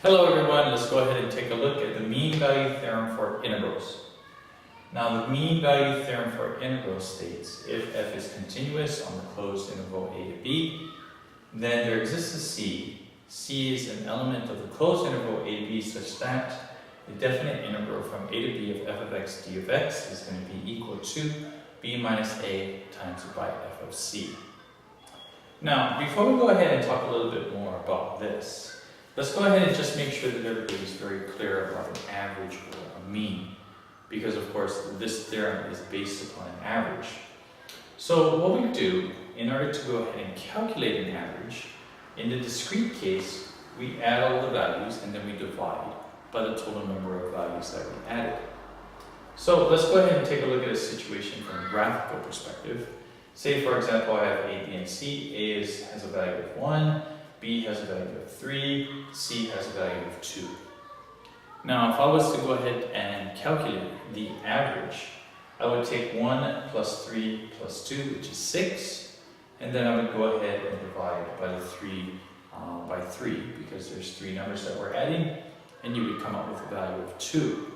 Hello everyone, let's go ahead and take a look at the mean value theorem for integrals. Now the mean value theorem for integrals states if f is continuous on the closed interval a to b, then there exists a c. C is an element of the closed interval a to b such that the definite integral from a to b of f of x d of x is going to be equal to b minus a times by f of c. Now before we go ahead and talk a little bit more about this, let's go ahead and just make sure that everybody is very clear about an average or a mean, because of course this theorem is based upon an average. So what we do, in order to go ahead and calculate an average, in the discrete case, we add all the values and then we divide by the total number of values that we added. So let's go ahead and take a look at a situation from a graphical perspective. Say for example I have A, B, and C. A has a value of 1, B has a value of 3, C has a value of 2. Now if I was to go ahead and calculate the average, I would take 1 plus 3 plus 2, which is 6, and then I would go ahead and divide by the 3 by 3, because there's 3 numbers that we're adding, and you would come up with a value of 2.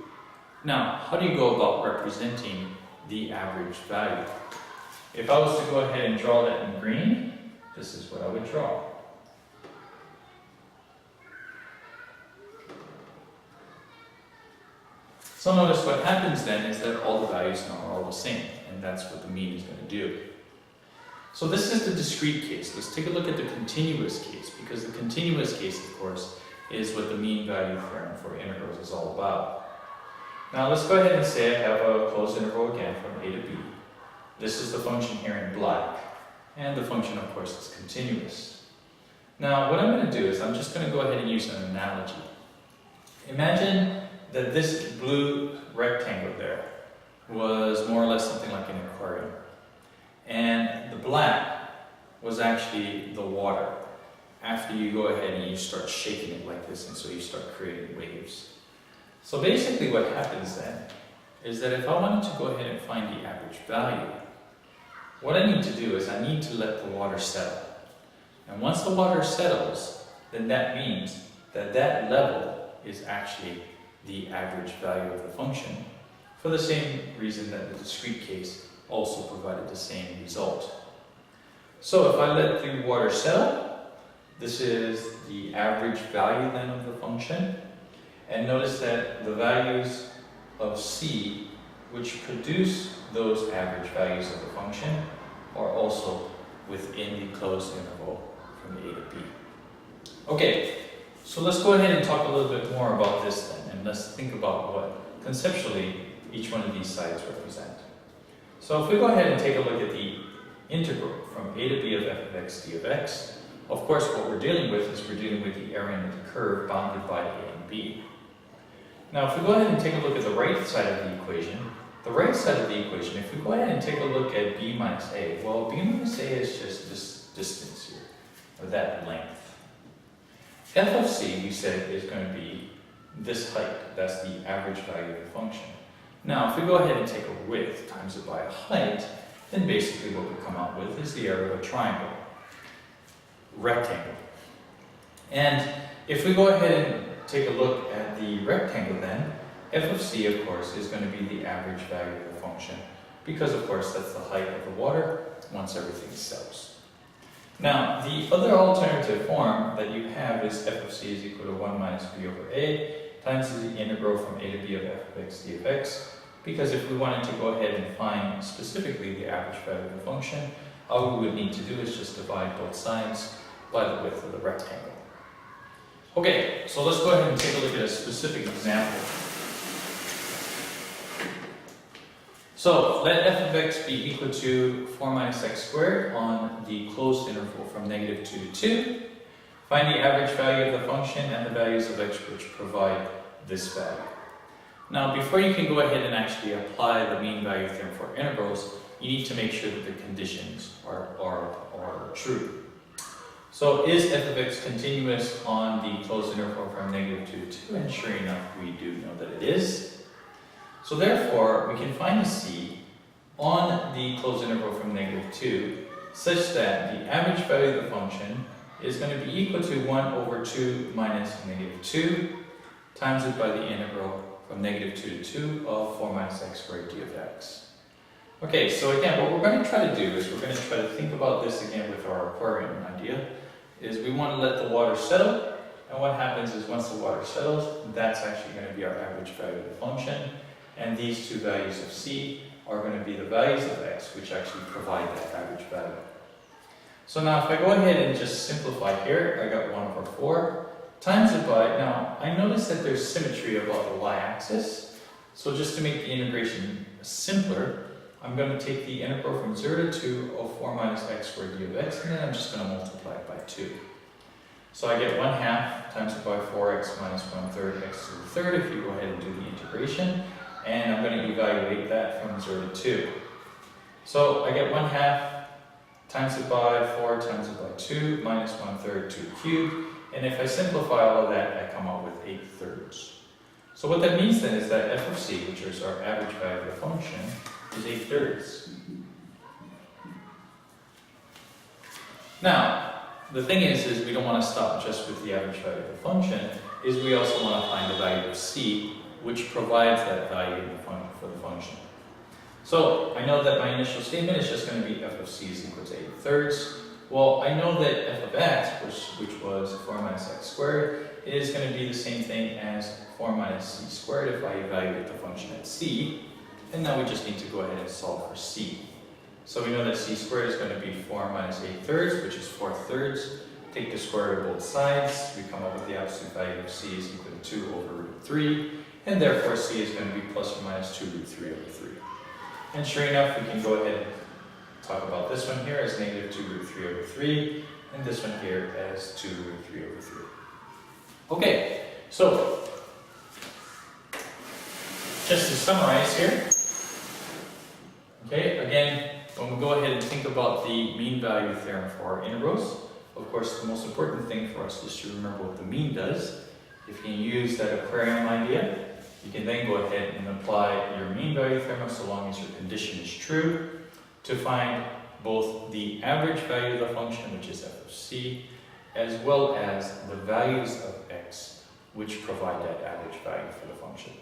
Now, how do you go about representing the average value? If I was to go ahead and draw that in green, this is what I would draw. So notice what happens then is that all the values now are all the same, and that's what the mean is going to do. So this is the discrete case. Let's take a look at the continuous case, because the continuous case, of course, is what the mean value theorem for integrals is all about. Now let's go ahead and say I have a closed interval again from a to b. This is the function here in black, and the function, of course, is continuous. Now what I'm going to do is I'm just going to go ahead and use an analogy. Imagine that this blue rectangle there was more or less something like an aquarium, and the black was actually the water after you go ahead and you start shaking it like this, and so you start creating waves. So basically what happens then is that if I wanted to go ahead and find the average value, what I need to do is I need to let the water settle. And once the water settles, then that means that that level is actually the average value of the function, for the same reason that the discrete case also provided the same result. So if I let the water settle, this is the average value then of the function. And notice that the values of c, which produce those average values of the function, are also within the closed interval from a to b. Okay, so let's go ahead and talk a little bit more about this then, and let's think about what conceptually each one of these sides represent. So if we go ahead and take a look at the integral from a to b of f of x d of x, of course what we're dealing with is we're dealing with the area of the curve bounded by a and b. Now if we go ahead and take a look at the right side of the equation, if we go ahead and take a look at b minus a, well, b minus a is just this distance here, or that length. F of c, we said, is going to be this height. That's the average value of the function. Now if we go ahead and take a width times it by a height, then basically what we come out with is the area of a triangle, rectangle. And if we go ahead and take a look at the rectangle then, f of c, of course, is going to be the average value of the function, because of course that's the height of the water once everything settles. Now the other alternative form that you have is f of c is equal to 1 minus b over a times the integral from a to b of f of x d of x, because if we wanted to go ahead and find specifically the average value of the function, all we would need to do is just divide both sides by the width of the rectangle. Okay, so let's go ahead and take a look at a specific example. So let f of x be equal to 4 minus x squared on the closed interval from -2 to 2. Find the average value of the function and the values of x which provide this value. Now before you can go ahead and actually apply the mean value theorem for integrals, you need to make sure that the conditions are true. So is f of x continuous on the closed interval from -2 to 2? And sure enough, we do know that it is. So therefore, we can find the c on the closed interval from -2 such that the average value of the function is going to be equal to 1 over 2 minus negative 2 times it by the integral from negative 2 to 2 of 4 minus x squared d of x. Okay, so again, what we're going to try to do is we're going to try to think about this again with our aquarium idea, is we want to let the water settle, and what happens is once the water settles, that's actually going to be our average value of the function, and these two values of c are going to be the values of x, which actually provide that average value. So now if I go ahead and just simplify here, I got 1 over 4 times it by, now I notice that there's symmetry about the y-axis, so just to make the integration simpler, I'm going to take the integral from 0 to 2 of 4 minus x squared d of x, and then I'm just going to multiply it by 2. So I get 1/2 times it by 4x minus 1/3 x to the third if you go ahead and do the integration, and I'm going to evaluate that from 0 to 2. So I get 1/2 times it by 4 times it by 2 minus 1/3 2 cubed, and if I simplify all of that, I come up with 8/3. So what that means then is that f of c, which is our average value of the function, is 8/3. Now, the thing is we don't want to stop just with the average value of the function, is we also want to find the value of c, which provides that value for the function. So I know that my initial statement is just going to be f of c is equal to 8/3. Well, I know that f of x, which was 4 minus x squared, is going to be the same thing as 4 minus c squared if I evaluate the function at c. And now we just need to go ahead and solve for c. So we know that c squared is going to be 4 minus 8/3, which is 4/3. Take the square root of both sides. We come up with the absolute value of c is equal to 2 over root 3. And therefore c is going to be plus or minus 2 root 3 over 3. And sure enough, we can go ahead and talk about this one here as negative 2 root 3 over 3. And this one here as 2 root 3 over 3. Okay, so just to summarize here. Okay, again, when we go ahead and think about the mean value theorem for our integrals, of course, the most important thing for us is to remember what the mean does. If you use that aquarium idea, you can then go ahead and apply your mean value theorem so long as your condition is true to find both the average value of the function, which is f of c, as well as the values of x, which provide that average value for the function.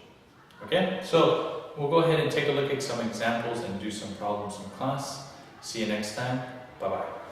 Okay, so we'll go ahead and take a look at some examples and do some problems in class. See you next time. Bye-bye.